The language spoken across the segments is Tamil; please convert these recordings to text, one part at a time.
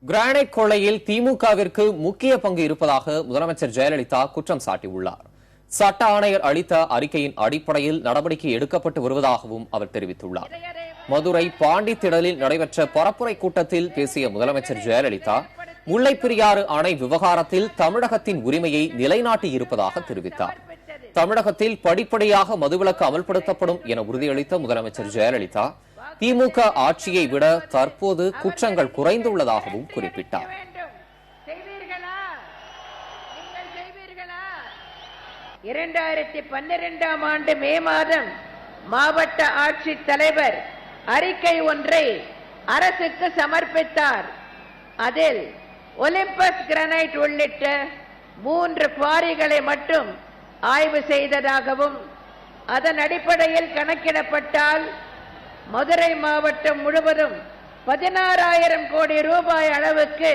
கிரானைட் கொள்ளையில் திமுகவிற்கு முக்கிய பங்கு இருப்பதாக முதலமைச்சர் ஜெயலலிதா குற்றம் சாட்டியுள்ளார். சட்ட ஆணையர் அளித்த அறிக்கையின் அடிப்படையில் நடவடிக்கை எடுக்கப்பட்டு வருவதாகவும் அவர் தெரிவித்துள்ளார். மதுரை பாண்டித்திடலில் நடைபெற்ற பரப்புரை கூட்டத்தில் பேசிய முதலமைச்சர் ஜெயலலிதா முல்லைப்பெரியாறு அணை விவகாரத்தில் தமிழகத்தின் உரிமையை நிலைநாட்டி இருப்பதாக தெரிவித்தார். தமிழகத்தில் படிப்படியாக மதுவிலக்கு அமல்படுத்தப்படும் என உறுதியளித்த முதலமைச்சர் ஜெயலலிதா திமுக ஆட்சியை விட தற்போது குற்றங்கள் குறைந்துள்ளதாகவும் குறிப்பிட்டார். 2012 ஆண்டு மே மாதம் மாவட்ட ஆட்சித் தலைவர் அறிக்கை ஒன்றை அரசுக்கு சமர்ப்பித்தார். அதில் ஒலிம்பஸ் கிரானைட் உள்ளிட்ட 3 குவாரிகளை மட்டும் ஆய்வு செய்ததாகவும் அதன் அடிப்படையில் கணக்கிடப்பட்டால் மதுரை மாவட்டம் முழுவதும் 16,000 கோடி ரூபாய் அளவுக்கு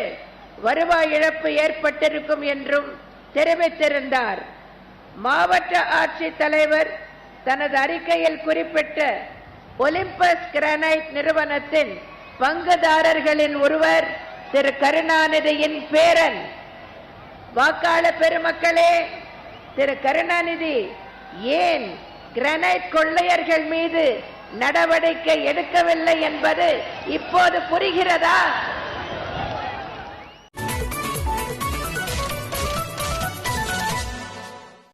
வருவாய் இழப்பு ஏற்பட்டிருக்கும் என்றும் தெரிவித்திருந்தார். மாவட்ட ஆட்சித் தலைவர் தனது அறிக்கையில் குறிப்பிட்ட ஒலிம்பஸ் கிரானைட் நிறுவனத்தின் பங்குதாரர்களின் ஒருவர் திரு கருணாநிதியின் பேரன். வாக்காளர் பெருமக்களே, திரு கருணாநிதி ஏன் கிரானைட் கொள்ளையர்கள் மீது நடவடிக்கை எடுக்கவில்லை என்பது இப்போது புரிகிறதா?